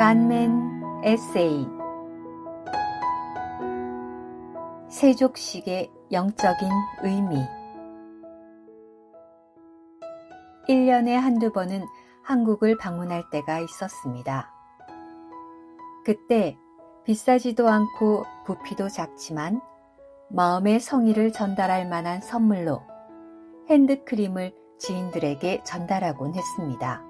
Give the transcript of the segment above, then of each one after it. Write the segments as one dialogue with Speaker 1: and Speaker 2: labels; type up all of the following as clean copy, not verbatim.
Speaker 1: 간멘 에세이 세족식의 영적인 의미 1년에 한두 번은 한국을 방문할 때가 있었습니다. 그때 비싸지도 않고 부피도 작지만 마음의 성의를 전달할 만한 선물로 핸드크림을 지인들에게 전달하곤 했습니다.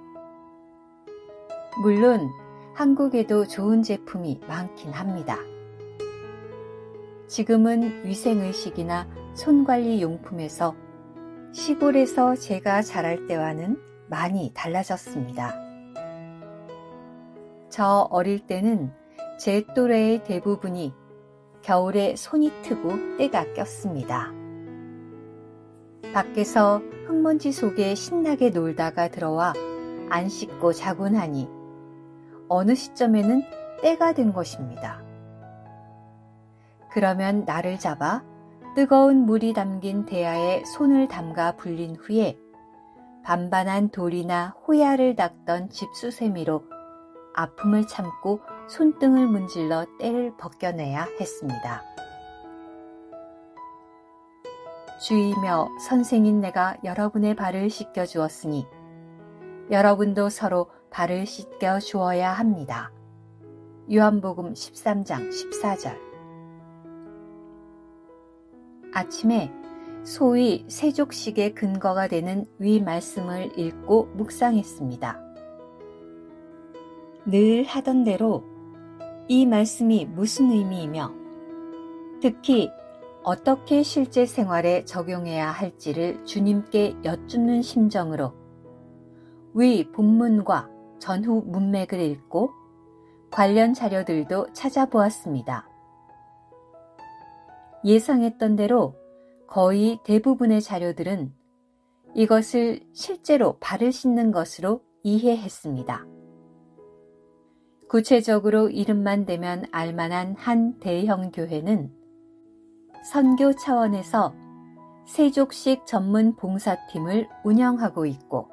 Speaker 1: 물론 한국에도 좋은 제품이 많긴 합니다. 지금은 위생의식이나 손관리 용품에서 시골에서 제가 자랄 때와는 많이 달라졌습니다. 저 어릴 때는 제 또래의 대부분이 겨울에 손이 트고 때가 꼈습니다. 밖에서 흙먼지 속에 신나게 놀다가 들어와 안 씻고 자곤 하니 어느 시점에는 때가 된 것입니다. 그러면 나를 잡아 뜨거운 물이 담긴 대야에 손을 담가 불린 후에 반반한 돌이나 호야를 닦던 집수세미로 아픔을 참고 손등을 문질러 때를 벗겨내야 했습니다. 주이며 선생인 내가 여러분의 발을 씻겨 주었으니 여러분도 서로 발을 씻겨 주어야 합니다. 요한복음 13장 14절. 아침에 소위 세족식의 근거가 되는 위 말씀을 읽고 묵상했습니다. 늘 하던 대로 이 말씀이 무슨 의미이며 특히 어떻게 실제 생활에 적용해야 할지를 주님께 여쭙는 심정으로 위 본문과 전후 문맥을 읽고 관련 자료들도 찾아보았습니다. 예상했던 대로 거의 대부분의 자료들은 이것을 실제로 발을 씻는 것으로 이해했습니다. 구체적으로 이름만 대면 알만한 한 대형 교회는 선교 차원에서 세족식 전문 봉사팀을 운영하고 있고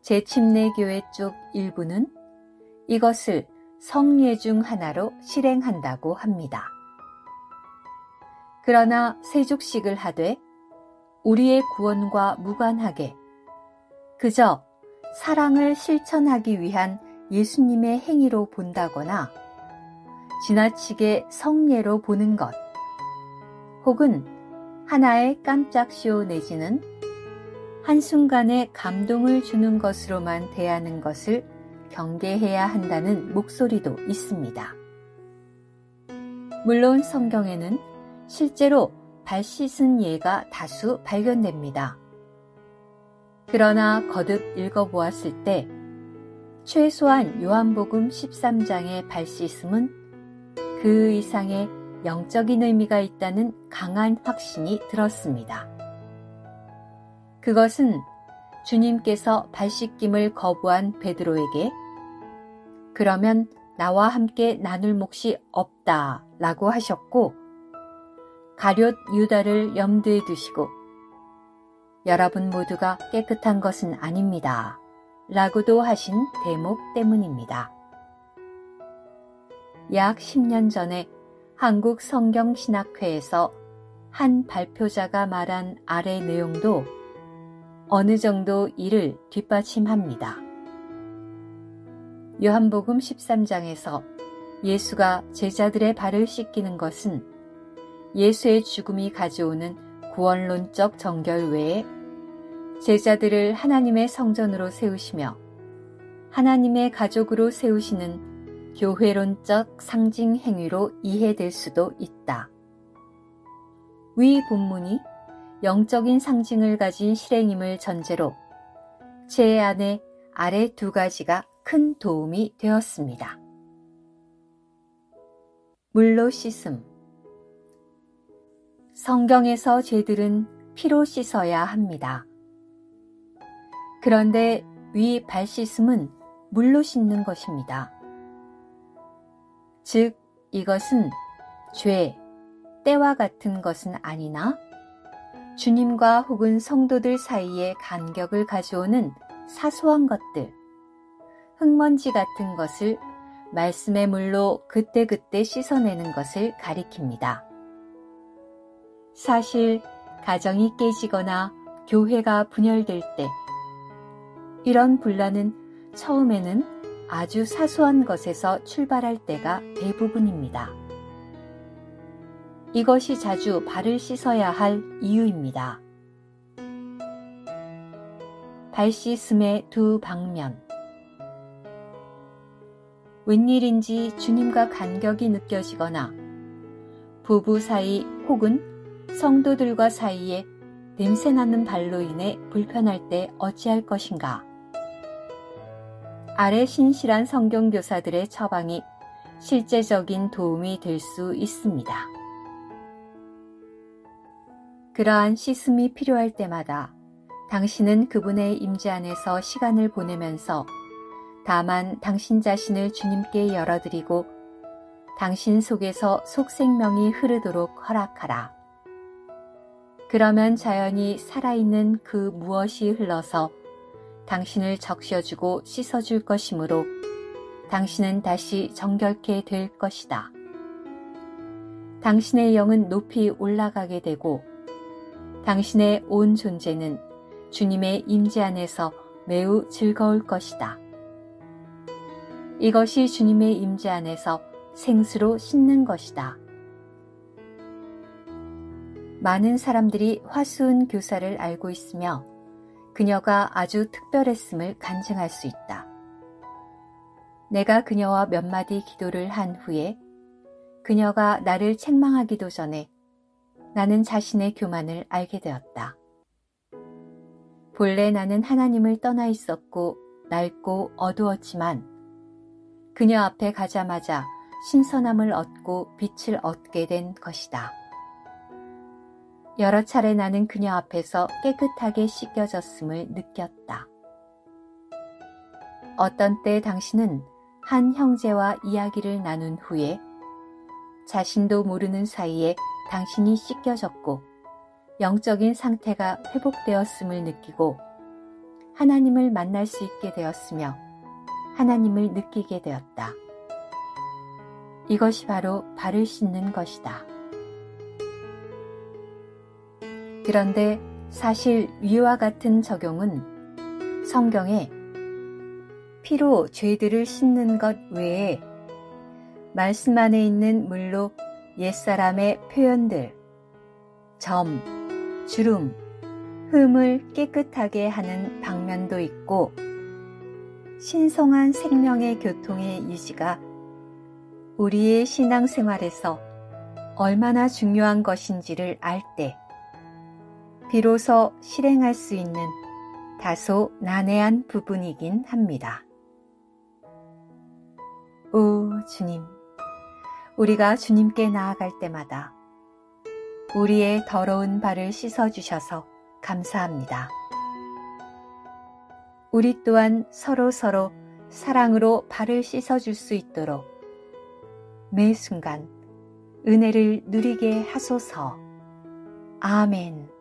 Speaker 1: 제침례교회 쪽 일부는 이것을 성례 중 하나로 실행한다고 합니다. 그러나 세족식을 하되 우리의 구원과 무관하게 그저 사랑을 실천하기 위한 예수님의 행위로 본다거나 지나치게 성례로 보는 것 혹은 하나의 깜짝 쇼 내지는 한순간에 감동을 주는 것으로만 대하는 것을 경계해야 한다는 목소리도 있습니다. 물론 성경에는 실제로 발 씻은 예가 다수 발견됩니다. 그러나 거듭 읽어보았을 때 최소한 요한복음 13장의 발 씻음은 그 이상의 영적인 의미가 있다는 강한 확신이 들었습니다. 그것은 주님께서 발 씻김을 거부한 베드로에게 그러면 나와 함께 나눌 몫이 없다 라고 하셨고 가룟 유다를 염두에 두시고 여러분 모두가 깨끗한 것은 아닙니다 라고도 하신 대목 때문입니다. 약 10년 전에 한국성경신학회에서 한 발표자가 말한 아래 내용도 어느 정도 이를 뒷받침합니다. 요한복음 13장에서 예수가 제자들의 발을 씻기는 것은 예수의 죽음이 가져오는 구원론적 정결 외에 제자들을 하나님의 성전으로 세우시며 하나님의 가족으로 세우시는 교회론적 상징 행위로 이해될 수도 있다. 위 본문이 영적인 상징을 가진 실행임을 전제로 제 안에 아래 두 가지가 큰 도움이 되었습니다. 물로 씻음. 성경에서 죄들은 피로 씻어야 합니다. 그런데 위 발 씻음은 물로 씻는 것입니다. 즉, 이것은 죄, 때와 같은 것은 아니나 주님과 혹은 성도들 사이의 간격을 가져오는 사소한 것들, 흙먼지 같은 것을 말씀의 물로 그때그때 씻어내는 것을 가리킵니다. 사실 가정이 깨지거나 교회가 분열될 때 이런 분란은 처음에는 아주 사소한 것에서 출발할 때가 대부분입니다. 이것이 자주 발을 씻어야 할 이유입니다. 발 씻음의 두 방면. 웬일인지 주님과 간격이 느껴지거나 부부 사이 혹은 성도들과 사이에 냄새나는 발로 인해 불편할 때 어찌할 것인가? 아래 신실한 성경교사들의 처방이 실제적인 도움이 될 수 있습니다. 그러한 씻음이 필요할 때마다 당신은 그분의 임재 안에서 시간을 보내면서 다만 당신 자신을 주님께 열어드리고 당신 속에서 속생명이 흐르도록 허락하라. 그러면 자연히 살아있는 그 무엇이 흘러서 당신을 적셔주고 씻어줄 것이므로 당신은 다시 정결케 될 것이다. 당신의 영은 높이 올라가게 되고 당신의 온 존재는 주님의 임재 안에서 매우 즐거울 것이다. 이것이 주님의 임재 안에서 생수로 씻는 것이다. 많은 사람들이 화수은 교사를 알고 있으며 그녀가 아주 특별했음을 간증할 수 있다. 내가 그녀와 몇 마디 기도를 한 후에 그녀가 나를 책망하기도 전에 나는 자신의 교만을 알게 되었다. 본래 나는 하나님을 떠나 있었고 낡고 어두웠지만 그녀 앞에 가자마자 신선함을 얻고 빛을 얻게 된 것이다. 여러 차례 나는 그녀 앞에서 깨끗하게 씻겨졌음을 느꼈다. 어떤 때 당신은 한 형제와 이야기를 나눈 후에 자신도 모르는 사이에 당신이 씻겨졌고 영적인 상태가 회복되었음을 느끼고 하나님을 만날 수 있게 되었으며 하나님을 느끼게 되었다. 이것이 바로 발을 씻는 것이다. 그런데 사실 위와 같은 적용은 성경에 피로 죄들을 씻는 것 외에 말씀 안에 있는 물로 옛사람의 표현들, 점, 주름, 흠을 깨끗하게 하는 방면도 있고 신성한 생명의 교통의 유지가 우리의 신앙생활에서 얼마나 중요한 것인지를 알 때 비로소 실행할 수 있는 다소 난해한 부분이긴 합니다. 오 주님, 우리가 주님께 나아갈 때마다 우리의 더러운 발을 씻어주셔서 감사합니다. 우리 또한 서로 사랑으로 발을 씻어줄 수 있도록 매 순간 은혜를 누리게 하소서. 아멘.